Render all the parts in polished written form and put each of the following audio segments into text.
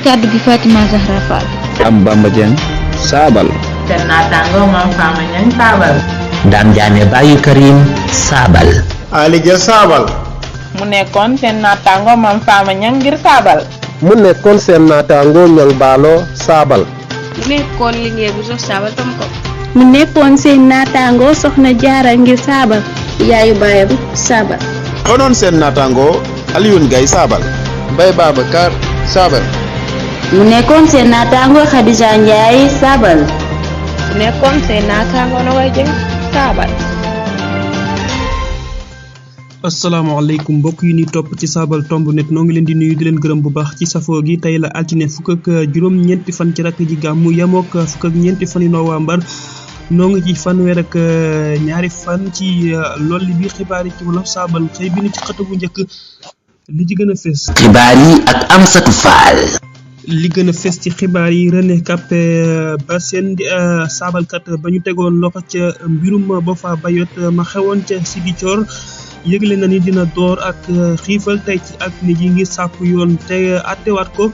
kàddu gi Fatima Zahra Fall. am Bamba Dieng saabal. seen naataango Mame Fama Niang saabal. Dame Diané Baye Karim saabal. Ali Dia saabal. mu nekkoon seen naataango Mame Fama Niang ngir saabal. mu nekkoon seen naataango Niang Baalo saabal. mu nekkoon liggéey bu sox saabal tam ko. mu nekkoon seen naataango Soxna Jaara ngir saabal. yaayu baayam saabal. doonoon seen naataango Alioune Gaye saabal. Mbaye Babacar saabal. mu nekkoon seen naataango Khadija Ndiaye saabal. mu nekkoon seen naataango Nogaye Dieng saabal. asalaamaaleykum mbokk yi ñuy topp ci saabal tomb net noo ngi leen di nuyu di leen gërëm bu baax ci safoo gi tey la altine fukk ak juróom-ñeenti fan ci rakk ji gàmmu yemook fukk ak ñeenti fan yi noowambar noo ngi ci fanweer ak ñaari fan ci lolli bi xibaar yi ci wolof saabal xëy bi ni ci xët bu njëkk li ci gën a fës. xibaar yi ak Amsatou Fall. li gën a fës ci xibaar yi René Cappé Bassène di saabalkat ba ñu tegoon loxo ca mbirum Boffa Bayotte ma xewoon ca Ziguinchor yëgle na ni dina door ak xiifal tey ci altine ji ngir sàkku yoon te attewaat ko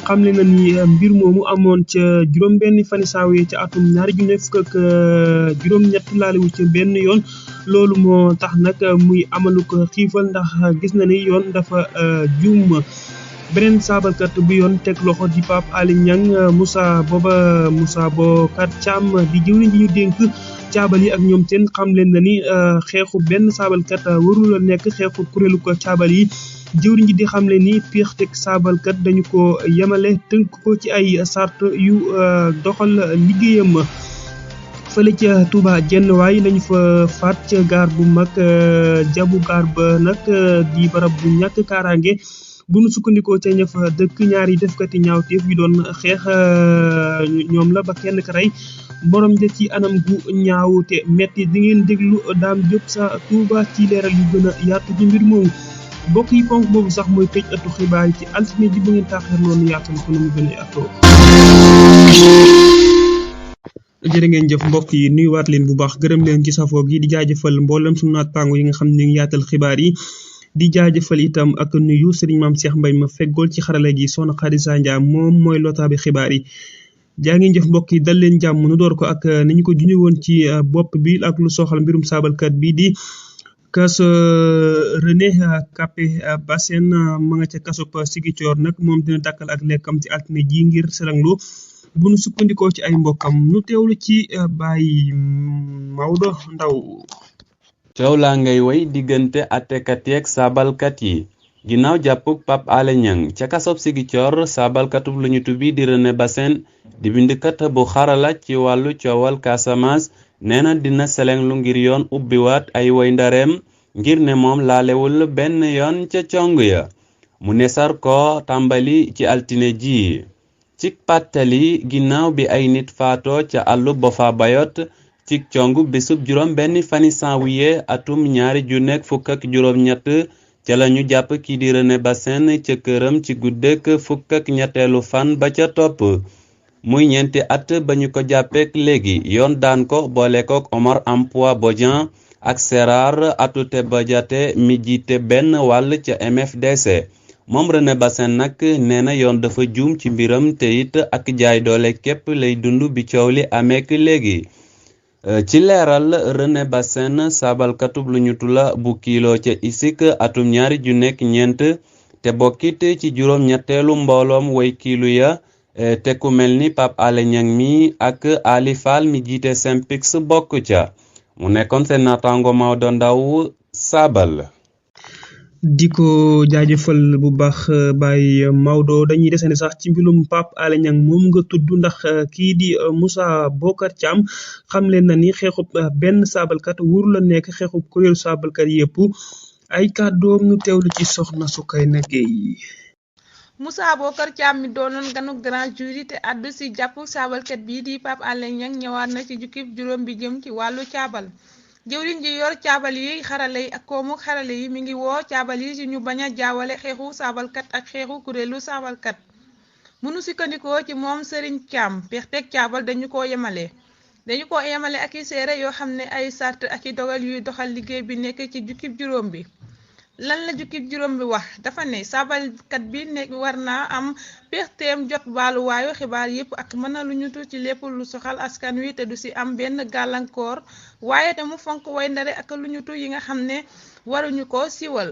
xamle na ni mbir moomu amoon ca juróom-benn fani saawe ca atum 2010 juróom-ñett laalewu ca benn yoon loolu moo tax nag muy amalu ko xiifal ndax gis na ni yoon dafa juum. beneen saabalkat bu yoon teg loxo di Pape Alé Niang Moussa Bocar Thiam di jëwriñ ji ñu dénk caabal yi ak ñoom seen xam leen na ni xeexu benn saabalkat warul a nekk xeexu kuréelu ko caabal yi jëwriñ ji di xam leen ni piix teg saabalkat dañu ko yemale tënk ko ci ay sart yu doxal liggéeyam. fële ca Touba jenn waay lañu fa faat ca gaar bu mag jabu gaar ba nag di barab bu ñàkk kaaraange bu nu sukkandikoo ca ña fa dëkk ñaari defkati ñaawteef yu doon xeex ñoom la ba kenn ka rey borom ja ci anam gu ñaaw te metti di ngeen déglu Dame Diop sa Touba ci leeral yu gën a yaatu ci mbir moomu bokk yi ponk boobu sax mooy tëj ëttu xibaar yi ci altine ji bu ngeen taaxeer noonu yaatal ko nu mu gën a yaatoo. jërë ngeen jëf mbokk yi nuyuwaat leen bu baax gërëm leen ci safoo gi di jaajëfal mboolem suñu naataango yi nga xam ne ngi yaatal xibaar yi di jaajëfal itam ak nuyu Serigne Mame Cheikh Mbaye ma feggool ci xarala gi Soxna Khadija Ndiaye moom mooy lotaabi xibaar yi jaa ngeen jëf mbokk yi dal leen jàmm nu door ko ak ni ñu ko junjee woon ci bopp bi ak lu soxal mbirum saabalkat bi di kaso René Cappé Bassène ma nga ca kaso Ziguinchor nag moom dina dakkal ak lekkam ci altine ji ngir selanglu bu nu sukkandikoo ci ay mbokkam nu teewlu ci Baye Maodo Ndaw coow laa ngay woy diggante attekat yeeg saabalkat yi ginnaaw jàppug Pape Alé Niang ca kasob Ziguinchor saabalkatub lu ñu tubi di René Bassène di bindkat bu xarala ci wàllu coowal Casamance nee na dina selenglu ngir yoon ubbiwaat ay woy ndareem ngir ne moom laalewul benn yoon ca cong ya mu nesar ko tàmbali ci altine ji ci pàttali ginnaaw bi ay nit faatoo ca àllu Boffa Bayotte ci cong bisub juróom benn fani sanwiye atum 2013 ca la ñu jàpp kii di René Bassène ca këram ci guddek fukk ak ñetteelu fan ba ca topp muy ñeenti at ba ñu ko jàppeek léegi yoon daan ko boole kook Omar Ampoy Bodian ak Gérard Atoute Badiate mi jiite benn wàll ca MFDC moom René Bassène nag nee na yoon dafa juum ci mbiram te it ak jaay doole képp lay dund bi coow li ameek léegi ci leeral René Bassène saabalkatub lu ñu tula bu kilo ca isik atum 2004 te bokkit ci juróom ñetteelu mbooloom way kiilu ya te ku mel ni Pape Alé Niang mi ak Ali Fall mi jiite Synpics bokk ca mu nekkoon seen naataango Maodo Ndaw saabal di ko jaajëfal bu baax Baye Maodo dañuy desandi sax ci mbirum Pape Alé Niang moom nga tudd ndax kii di Moussa Bocar Thiam xam leen na ni xeexub benn saabalkat wóoru la nekk xeexub kuréelu saabalkat yëpp ay kàddoom ñu teewlu ci soxna Soukayna Gueye. Moussa Bocar Thiam mi doonoon ganu grand jury te addu si jàpp saabalkat bii di Pape Alé Niang ñëwaat na ci jukkib juróom bi jëm ci wàllu caabal jëwriñ ji yor caabal yi xarale yi ak koomu xarale yi mi ngi woo caabal yi ci ñu bañ a jaawale xeexu saabalkat ak xeexu kuréelu saabalkat mënu sukkandikoo ci moom Serigne Thiam pexteeg caabal dañu ko yemale ak i seere yoo xam ne ay sart ak i dogal yuy doxal liggéey bi nekk ci jukkib juróom bi lan la jukkib juróom bi wax dafa ne saabalkat bi nekk war naa am pexteem jot baaluwaayu xibaar yépp ak mën a lu ñu ci lépp lu soxal askan wi te du ci am benn gàllankoor waaye te mu fonk way ndare ak lu ñu yi nga xam ne waruñu ko siiwal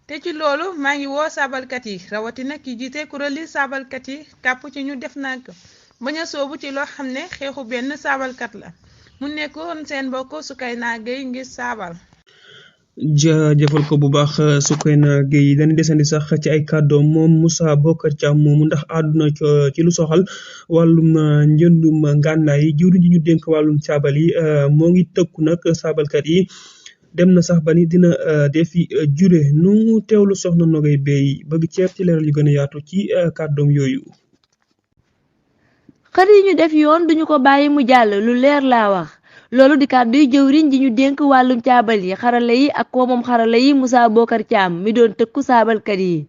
te ci loolu maa ngi woo saabalkat yi rawatina ki jiite kuréeli saabalkat yi kàpp ci ñu def nag bañ a soobu ci loo xam ne xeexu benn saabalkat la mu nekkoon seen mbokk Soukeyna Gueye ngir saabal. jëfal ko bu baax Soukeyna Gueye dañu desandi sax ci ay kàddoom moom Moussa Bocar Thiam moomu ndax àdduna ci lu soxal wàllum njëndum ngànnaay yi jiwriñ ji ñu dénk wàllum caabal yi moo ngi tëkku nag saabalkat yi dem na sax ba ni dina defi jure nu teewlu soxna Nogay Bey bëgg ceeb ci leeral yu gën a yaatu ci kàddoom yooyu. xër yi ñu def yoon duñu ko bàyyi mu jàll lu leer laa wax loolu di kàdduy jëwriñ ji ñu dénk wàllum caabal yi xarala yi ak koomam xarala yi Moussa Bocar Thiam mi doon tëkku saabalkat yi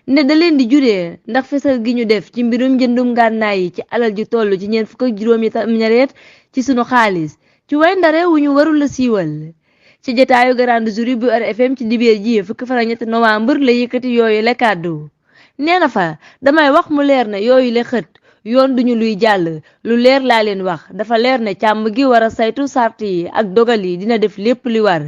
ne da leen di juree ndax fesal gi ñu def ci mbirum njëndum ngànnaay yi ci alal ji toll ci 4 ci sunu xaalis ci way ndare wu ñu warul la siiwal ci jotaayu grande jury bu RFM ci dibeer ji 3 novembre la yëkkati yooyu la kàddu nee na fa damay wax mu leer na yooyu la xët yoon duñu luy jàll lu leer laa leen wax dafa leer ne càmm gi war a saytu sart yi ak dogal yi dina def lépp li war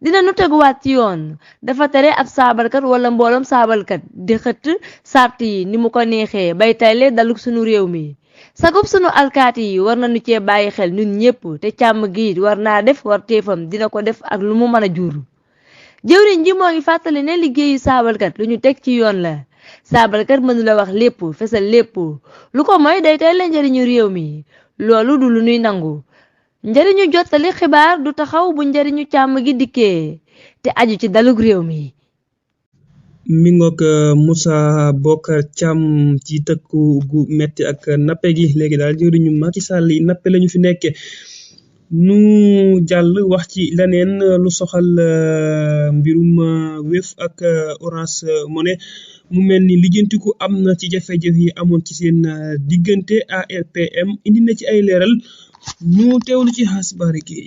dina nu teguwaat ci yoon dafa tere ab saabalkat wala mbooloom saabalkat di xëtt sart yi ni mu ko neexee bay tayle daluk sunu réew mi sagub sunu alkaati yi war nañu cee bàyyi xel ñun ñépp te càmm gi war naa def war teefam dina ko def ak lu mu mën a jur jëwriñ ji moo ngi fàttali ne liggéeyu saabalkat lu ñu teg ci yoon la saabalkat mënula wax lépp fesal lépp lu ko mooy day tey la njariñu réew mi loolu du lu nuy nangu njariñu jottali xibaar du taxaw bu njariñu càmm gi dikkee te aju ci dalug réew mi. mi ngoog Moussa Bocar Thiam ci tëkku gu metti ak nappe gi léegi daal jëriñu Macky Sall yi nappe lañu fi nekke nu jàll wax ci leneen lu soxal mbirum Wave ak Orange Money mu mel ni lijjantiku am na ci jafe-jafe yi amoon ci seen diggante ARPM indi na ci ay leeral ñu teewlu ci xasbaari gi.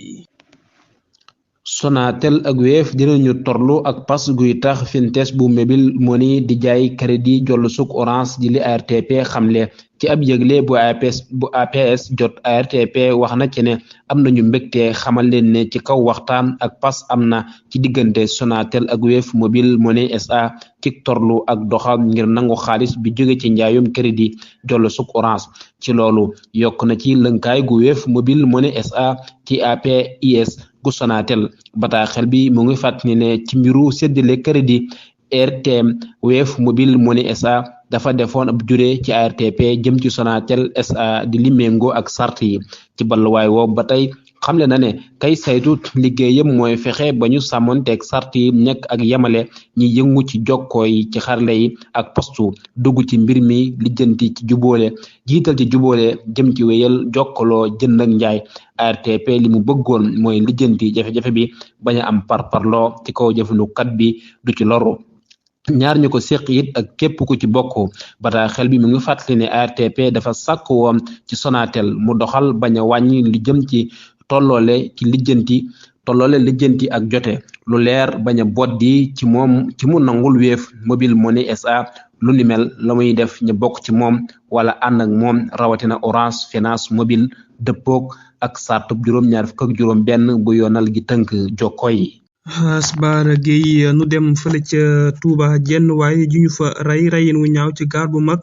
Sonatel ak Wave dinañu torlu ak pas guy tax Fintech bu Mobile Money di jaay crédit jollu suk Orange di li ARTP xamle ci ab yëgle bu APS jot ARTP wax na ci ne am nañu mbégte xamal leen ne ci kaw waxtaan ak pas am na ci diggante Sonatel ak Wave Mobile Money SA ci torlu ak doxal ngir nangu xaalis bi jóge ci njaayum crédit jollu suk Orange ci loolu yokk na ci lënkaay gu Wave Mobile Money SA ci APIS gu Sonatel bataaxel bi mu ngi fàttali ne ci mbiru séddale crédit RTM Wave Mobile Money SA dafa defoon ab jure ci ARTP jëm ci Sonatel SA di limengo ak sart yi ci balluwaay woowu ba tey xamle na ne kay saytu liggéeyam mooy fexe ba ñu sàmmonteeg sart yi nekk ak yemale ñi yëngu ci jokkoo yi ci xarle yi ak postu dugg ci mbir mi lijjanti ci jubóole jiital ci jubóole jëm ci wéyal jokkaloo jënd ak njaay ARTP li mu bëggoon mooy lijjanti jafe-jafe bi bañ a am parparloo ci kaw jëfandukat bi du ci loru ñaar ñu ko séq it ak képp ku ci bokk bataaxel bi mu ngi fàttali ne ARTP dafa sàkk woon ci Sonatel mu doxal bañ a wàññi li jëm ci tolloole lijjanti ak jote lu leer bañ a boddi ci moom ci mu nangul Wave Mobile Money SA lu ni mel la muy def ñu bokk ci moom wala ànd ak moom rawatina Orange Finance Mobile dëppoog ak sartub 25 bu yoonal gi tënk jokko yi. Xasbaara Gueye nu dem fële ca Touba jenn waaye ju ñu fa rayin wu ñaaw ci gaar bu mag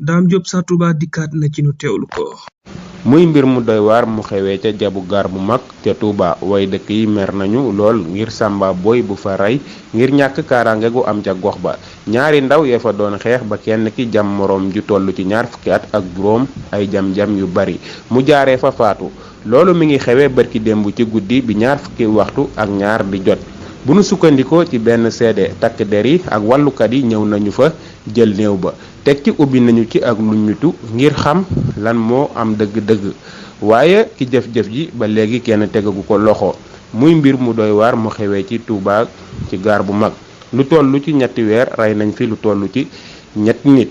Dame Diop sa Touba dikkaat na ci nu teewlu ko. muy mbir mu doy waar mu xewee ca jabu gaar bu mag ca Touba way dëkk yi mer nañu lool ngir Samba Boy bu fa rey ngir ñàkk kaaraange gu am ca gox ba ñaari ndaw yee fa doon xeex ba kenn ki jam moroom ju toll ci 20 fukki at ak juróom ay jam-jam yu bari mu jaaree fa faatu loolu mi ngi xewee barki démb ci guddi bi 20 fukki waxtu ak ñaar di jot bu nu sukkandikoo ci benn seede takk der yi ak wàllukat yi ñëw nañu fa jël néew ba teg ci ubbi nañu ci ak lu ñutu ngir xam lan moo am dëgg-dëgg waaye ki jëf-jëf ji ba léegi kenn tegagu ko loxo muy mbir mu doy waar mu xewee ci Touba ci gaar bu mag lu toll ci 3 weer rey nañ fi lu toll ci 3 nit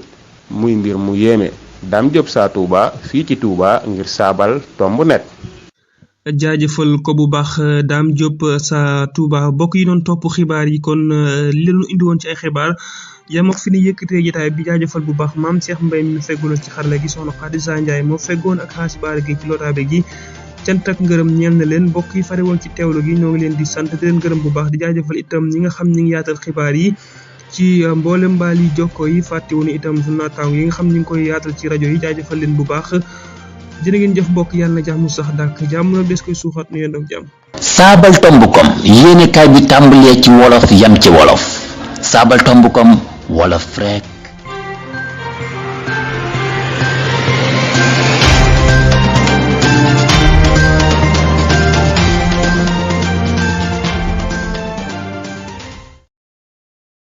muy mbir mu yéeme Dame Diop sa Touba fii ci Touba ngir saabal tomb net. jaajëfal ko bu baax Dame Diop sa Touba bokk yi doon topp xibaar yi kon li leen indi woon ci ay xibaar yam ak fi ni yëkkatee jotaay bi jaajëfal bu baax maam Cheikh Mbaye mi feggoon ci xarala gi soxna Khadija Ndiaye moo feggoon ak xaasi baara gi ci lotaabe gi cant ak ngërëm ñeel na leen mbokk yi fare woon ci teewlu gi ñoo ngi leen di sant di leen gërëm bu baax di jaajëfal itam ñi nga xam ñi ngi yaatal xibaar yi ci mboolem mbaal yi jokko yi fàttewuñu itam sunu naataango yi nga xam ñi ngi koy yaatal ci rajo yi jaajëfal leen bu baax jërë ngeen jëf mbokk yàlla na jàmm sax dàkk jàmm nag des koy suuxat nu yéen ak jàmm. saabal tombukom yéenekaay bi tàmbalee ci wolof yam ci wolof saabal tombukom wolof rek